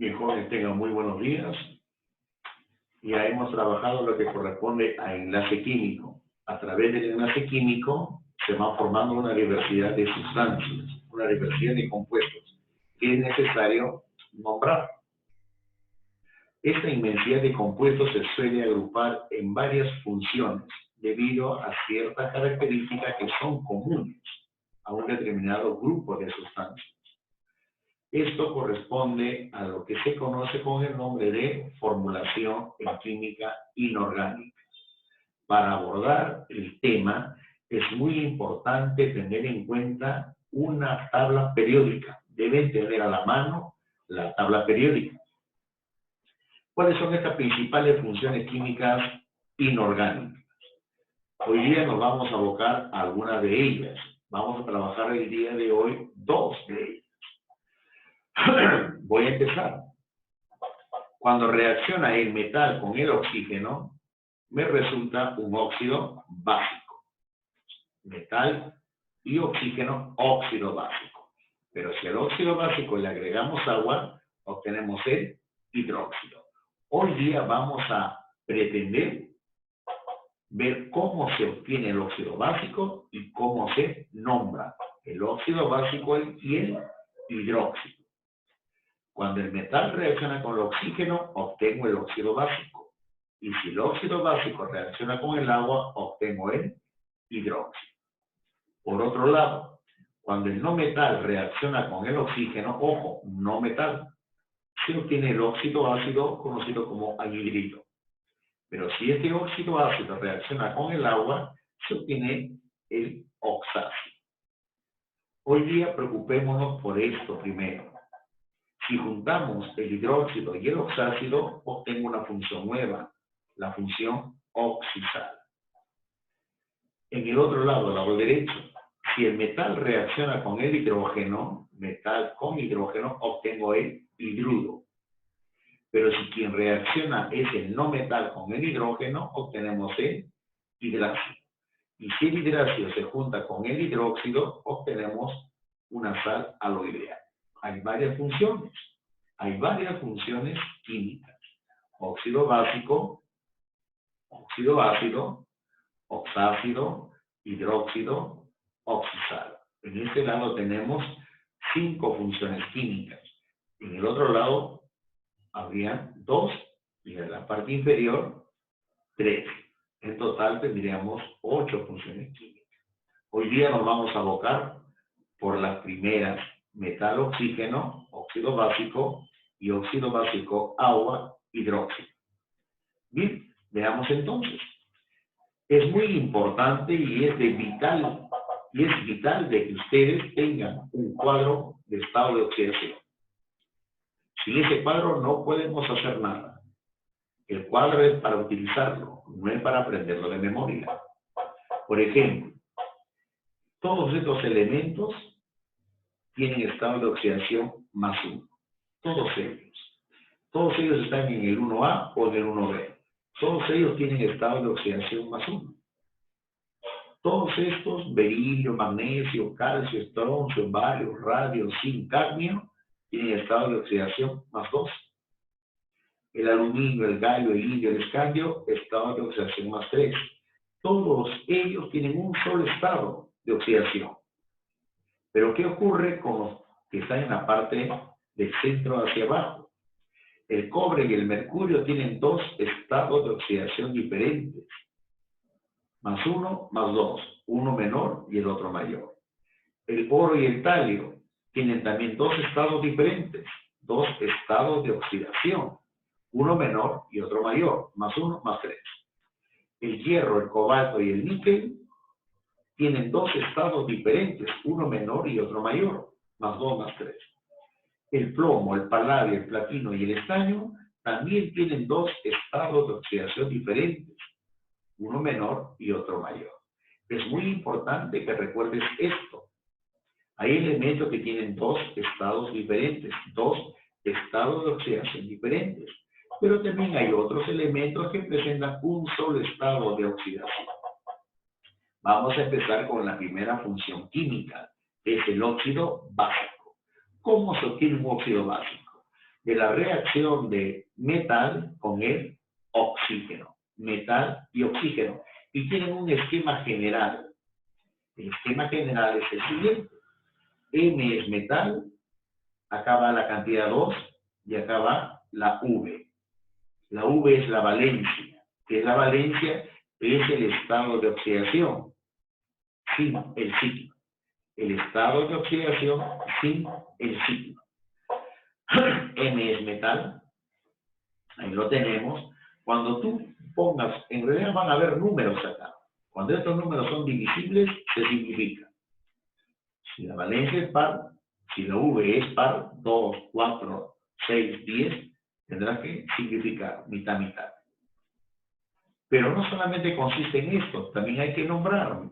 Bien, jóvenes, tengan muy buenos días. Ya hemos trabajado lo que corresponde a enlace químico. A través del enlace químico se va formando una diversidad de sustancias, una diversidad de compuestos que es necesario nombrar. Esta inmensidad de compuestos se suele agrupar en varias funciones debido a ciertas características que son comunes a un determinado grupo de sustancias. Esto corresponde a lo que se conoce con el nombre de formulación en química inorgánica. Para abordar el tema es muy importante tener en cuenta una tabla periódica. Deben tener a la mano la tabla periódica. ¿Cuáles son estas principales funciones químicas inorgánicas? Hoy día nos vamos a abocar a algunas de ellas. Vamos a trabajar el día de hoy dos de ellas. Voy a empezar. Cuando reacciona el metal con el oxígeno, me resulta un óxido básico. Metal y oxígeno, óxido básico. Pero si al óxido básico le agregamos agua, obtenemos el hidróxido. Hoy día vamos a pretender ver cómo se obtiene el óxido básico y cómo se nombra el óxido básico y el hidróxido. Cuando el metal reacciona con el oxígeno, obtengo el óxido básico. Y si el óxido básico reacciona con el agua, obtengo el hidróxido. Por otro lado, cuando el no metal reacciona con el oxígeno, ojo, no metal, se obtiene el óxido ácido conocido como anhidrito. Pero si este óxido ácido reacciona con el agua, se obtiene el oxácido. Hoy día preocupémonos por esto primero. Si juntamos el hidróxido y el oxácido, obtengo una función nueva, la función oxisal. En el otro lado derecho, si el metal reacciona con el hidrógeno, metal con hidrógeno, obtengo el hidruro. Pero si quien reacciona es el no metal con el hidrógeno, obtenemos el hidrácido. Y si el hidrácido se junta con el hidróxido, obtenemos una sal aloidea. Hay varias funciones. Hay varias funciones químicas. Óxido básico, óxido ácido, oxácido, hidróxido, oxisal. En este lado tenemos 5 funciones químicas. En el otro lado habrían 2 y en la parte inferior 3. En total tendríamos 8 funciones químicas. Hoy día nos vamos a abocar por las primeras: metal, oxígeno, óxido básico y óxido básico, agua, hidróxido. Bien, veamos entonces. Es muy importante y es vital de que ustedes tengan un cuadro de estado de oxidación. Sin ese cuadro no podemos hacer nada. El cuadro es para utilizarlo, no es para aprenderlo de memoria. Por ejemplo, todos estos elementos tienen estado de oxidación +1. Todos ellos. Todos ellos están en el 1A o en el 1B. Todos ellos tienen estado de oxidación +1. Todos estos, berilio, magnesio, calcio, estroncio, bario, radio, zinc, cadmio, tienen estado de oxidación +2. El aluminio, el galio, el indio, el escandio, estado de oxidación +3. Todos ellos tienen un solo estado de oxidación. Pero ¿qué ocurre con los que están en la parte del centro hacia abajo? El cobre y el mercurio tienen 2 estados de oxidación diferentes. +1, +2. Uno menor y el otro mayor. El oro y el talio tienen también 2 estados diferentes. 2 estados de oxidación. Uno menor y otro mayor. +1, +3. El hierro, el cobalto y el níquel tienen 2 estados diferentes, uno menor y otro mayor, +2, +3. El plomo, el paladio, el platino y el estaño también tienen 2 estados de oxidación diferentes, uno menor y otro mayor. Es muy importante que recuerdes esto. Hay elementos que tienen 2 estados diferentes, 2 estados de oxidación diferentes, pero también hay otros elementos que presentan un solo estado de oxidación. Vamos a empezar con la primera función química, que es el óxido básico. ¿Cómo se obtiene un óxido básico? de la reacción de metal con el oxígeno. Metal y oxígeno. Y tienen un esquema general. El esquema general es el siguiente. M es metal, acá va la cantidad 2 y acá va la V. La V es la valencia. ¿Qué es la valencia? Es el estado de oxidación sin el ciclo. El estado de oxidación sin el ciclo. M es metal. Ahí lo tenemos. Cuando tú pongas, en realidad van a haber números acá. Cuando estos números son divisibles, se simplifica. Si la valencia es par, si la V es par, 2, 4, 6, 10, tendrás que simplificar mitad, mitad. Pero no solamente consiste en esto, también hay que nombrar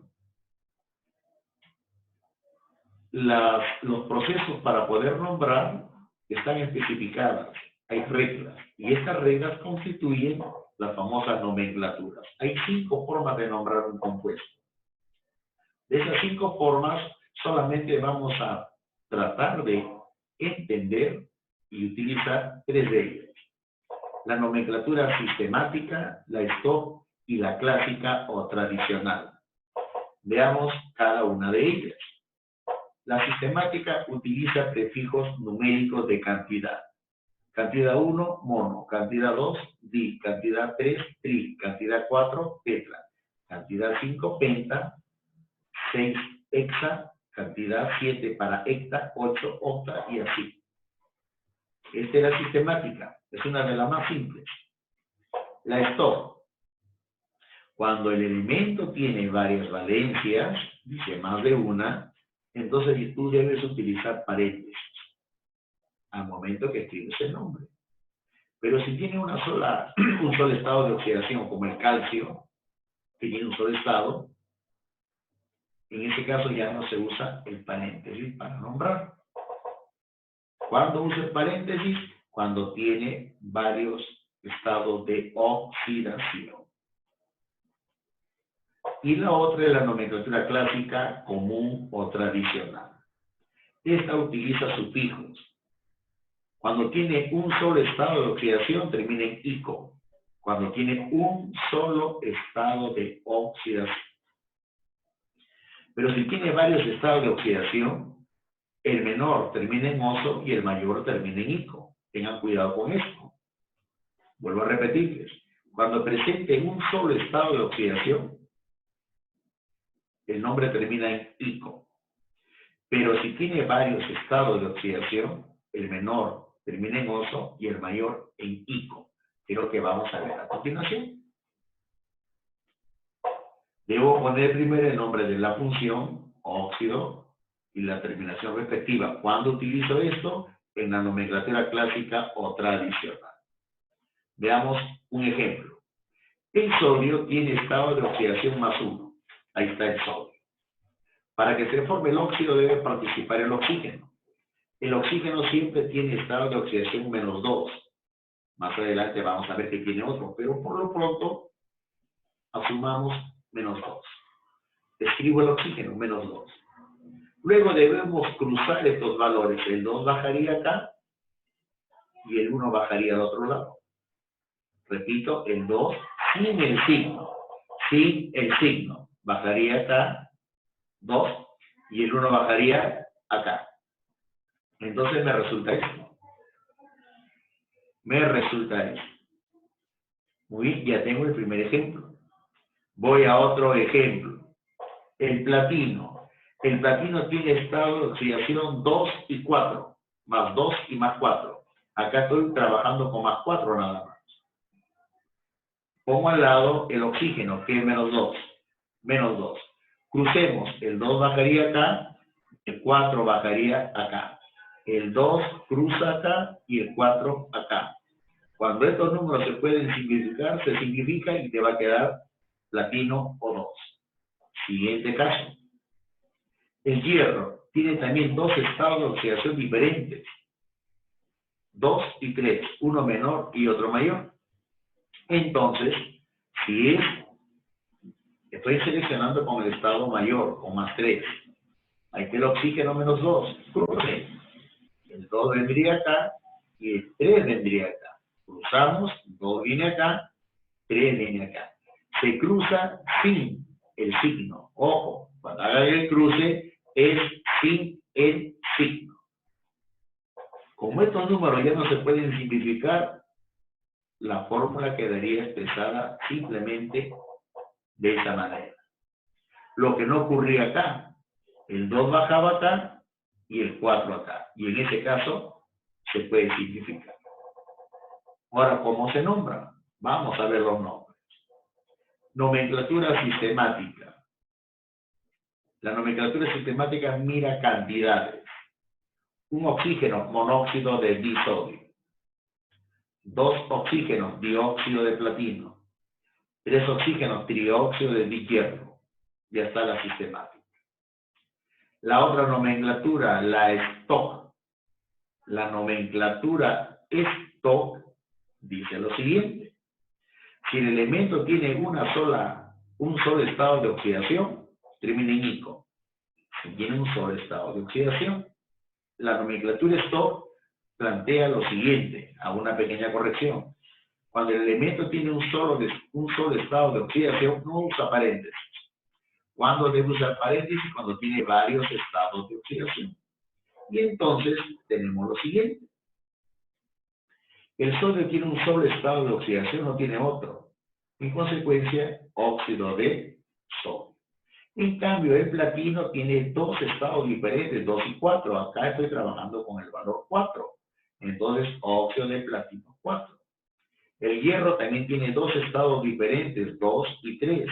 los procesos para poder nombrar están especificadas. Hay reglas, y estas reglas constituyen las famosas nomenclaturas. Hay 5 formas de nombrar un compuesto. De esas 5 formas, solamente vamos a tratar de entender y utilizar 3 de ellas. La nomenclatura sistemática, la stock y la clásica o tradicional. Veamos cada una de ellas. La sistemática utiliza prefijos numéricos de cantidad. Cantidad 1, mono. Cantidad 2, di. Cantidad 3, tri. Cantidad 4, tetra. Cantidad 5, penta. 6, hexa. Cantidad 7 para hecta, 8, octa y así. Esta es la sistemática. Es una de las más simples. La stock. Cuando el elemento tiene varias valencias, dice más de una, entonces tú debes utilizar paréntesis al momento que escribes el nombre. Pero si tiene un solo estado de oxidación, como el calcio, que tiene un solo estado, en ese caso ya no se usa el paréntesis para nombrar. ¿Cuándo usa el paréntesis? Cuando tiene varios estados de oxidación. Y la otra es la nomenclatura clásica, común o tradicional. Esta utiliza sufijos. Cuando tiene un solo estado de oxidación, termina en ico. Cuando tiene un solo estado de oxidación. Pero si tiene varios estados de oxidación, el menor termina en oso y el mayor termina en ico. Tengan cuidado con esto. Vuelvo a repetirles. Cuando presente un solo estado de oxidación, el nombre termina en ico. Pero si tiene varios estados de oxidación, el menor termina en oso y el mayor en ico, que es lo que vamos a ver a continuación. Debo poner primero el nombre de la función, óxido, y la terminación respectiva. ¿Cuándo utilizo esto? En la nomenclatura clásica o tradicional. Veamos un ejemplo. El sodio tiene estado de oxidación más 1. Ahí está el sodio. Para que se forme el óxido debe participar el oxígeno. El oxígeno siempre tiene estado de oxidación menos 2. Más adelante vamos a ver que tiene otro, pero por lo pronto asumamos menos 2. Escribo el oxígeno, menos 2. Luego debemos cruzar estos valores. El 2 bajaría acá y el 1 bajaría al otro lado. Repito, el 2 sin el signo. Sin el signo. Bajaría acá 2 y el 1 bajaría acá. Entonces me resulta esto. Muy bien, ya tengo el primer ejemplo. Voy a otro ejemplo. El platino. El platino tiene estado de oxidación 2 y 4. Más 2 y más 4. Acá estoy trabajando con más 4 nada más. Pongo al lado el oxígeno, que es menos 2. Menos 2. Crucemos. El 2 bajaría acá. El 4 bajaría acá. El 2 cruza acá y el 4 acá. Cuando estos números se pueden simplificar, se simplifica y te va a quedar platino o 2. Siguiente caso. El hierro tiene también 2 estados de oxidación diferentes. 2 y 3, uno menor y otro mayor. Entonces, si estoy seleccionando con el estado mayor, con más 3. Ahí está el oxígeno menos 2. Cruce. El 2 vendría acá y el 3 vendría acá. Cruzamos, 2 viene acá, 3 viene acá. Se cruza sin el signo. Ojo, cuando haga el cruce es sin el signo. Como estos números ya no se pueden simplificar, la fórmula quedaría expresada simplemente de esa manera. Lo que no ocurría acá, el 2 bajaba acá y el 4 acá. Y en ese caso se puede simplificar. Ahora, ¿cómo se nombra? Vamos a ver los nombres. Nomenclatura sistemática. La nomenclatura sistemática mira cantidades. Un oxígeno, monóxido de disodio. 2 oxígenos, dióxido de platino. 3 oxígenos, trióxido de dihierro. Ya está la sistemática. La otra nomenclatura, la stock. La nomenclatura stock dice lo siguiente. Si el elemento tiene un solo estado de oxidación, termina en ico. Si tiene un solo estado de oxidación, la nomenclatura stock plantea lo siguiente, a una pequeña corrección. Cuando el elemento tiene un solo estado de oxidación, no usa paréntesis. ¿Cuándo debe usar paréntesis? Cuando tiene varios estados de oxidación. Y entonces tenemos lo siguiente. El sodio tiene un solo estado de oxidación, no tiene otro. En consecuencia, óxido de sodio. En cambio, el platino tiene 2 estados diferentes, 2 y 4. Acá estoy trabajando con el valor 4. Entonces, óxido de platino 4. El hierro también tiene 2 estados diferentes, 2 y 3.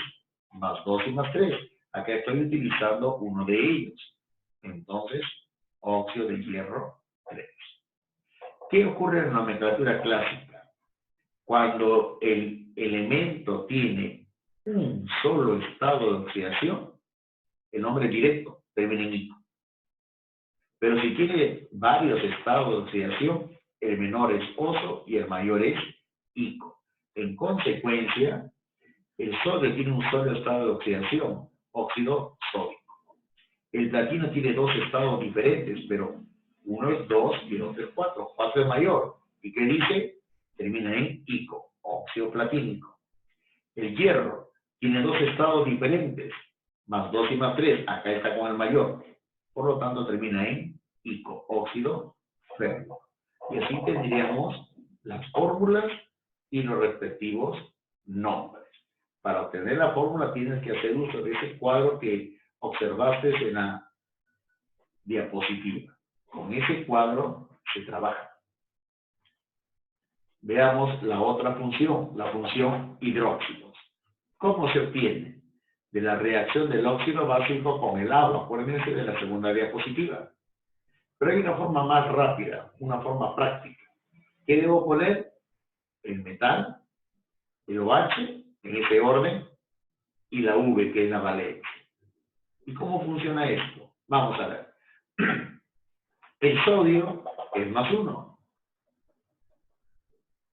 Más 2 y más 3. Acá estoy utilizando uno de ellos. Entonces, óxido de hierro 3. ¿Qué ocurre en la nomenclatura clásica? Cuando el elemento tiene un solo estado de oxidación, el nombre es directo, termina en ico. Pero si tiene varios estados de oxidación, el menor es oso y el mayor es ico. En consecuencia, el sodio tiene un solo estado de oxidación, óxido sódico. El platino tiene 2 estados diferentes, pero uno es 2 y el otro es 4. 4 es mayor. ¿Y qué dice? Termina en ico, óxido platínico. El hierro tiene 2 estados diferentes, más 2 y más 3. Acá está con el mayor. Por lo tanto, termina en ico, óxido férrico. Y así tendríamos las fórmulas y los respectivos nombres. Para obtener la fórmula tienes que hacer uso de ese cuadro que observaste en la diapositiva. Con ese cuadro se trabaja. Veamos la otra función, la función hidróxidos. ¿Cómo se obtiene? De la reacción del óxido básico con el agua. Acuérdense de la segunda diapositiva. Pero hay una forma más rápida, una forma práctica. ¿Qué debo poner? El metal, el OH, en ese orden, y la V, que es la valencia. ¿Y cómo funciona esto? Vamos a ver. El sodio es más 1.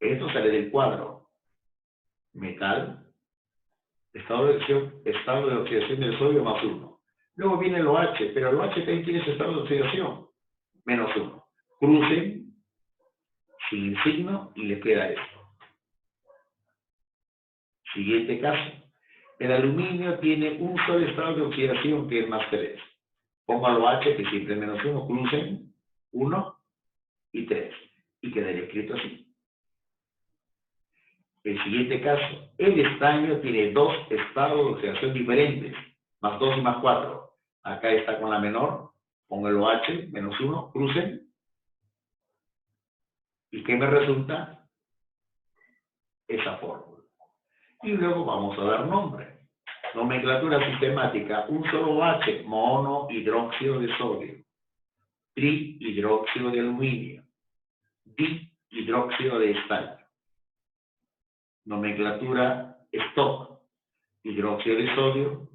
Esto sale del cuadro. Metal, estado de oxidación del sodio más 1. Luego viene el OH, pero el OH también tiene ese estado de oxidación, menos 1. Crucen sin el signo y le queda esto. Siguiente caso. El aluminio tiene un solo estado de oxidación que es más 3. Pongo al OH que siempre es menos 1. Crucen 1 y 3. Y quedaría escrito así. El siguiente caso, el estaño tiene 2 estados de oxidación diferentes, más 2 y más 4. Acá está con la menor, pongo el OH, menos 1, crucen. ¿Y qué me resulta? Esa fórmula. Y luego vamos a dar nombre. Nomenclatura sistemática, un solo OH, monohidróxido de sodio, trihidróxido de aluminio, dihidróxido de estaño. Nomenclatura stock, hidróxido de sodio,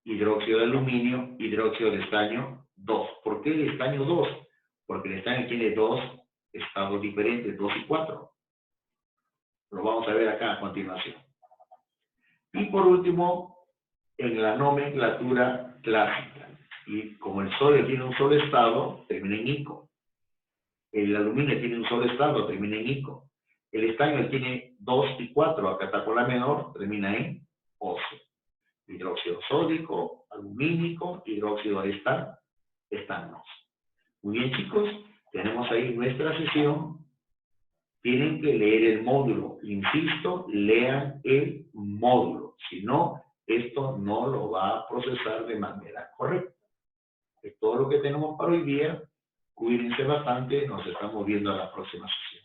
hidróxido de aluminio, hidróxido de estaño 2. ¿Por qué el estaño 2? Porque el estaño tiene 2 estados diferentes, 2 y 4. Lo vamos a ver acá a continuación. Y por último, en la nomenclatura clásica. Y como el sodio tiene un solo estado, termina en ico. El aluminio tiene un solo estado, termina en ico. El estaño tiene 2 y 4, acá está con la menor, termina en oso. Hidróxido sódico, alumínico, hidróxido de estañoso. Muy bien, chicos, tenemos ahí nuestra sesión. Tienen que leer el módulo. Insisto, lean el módulo. Si no, esto no lo va a procesar de manera correcta. Es todo lo que tenemos para hoy día. Cuídense bastante. Nos estamos viendo en la próxima sesión.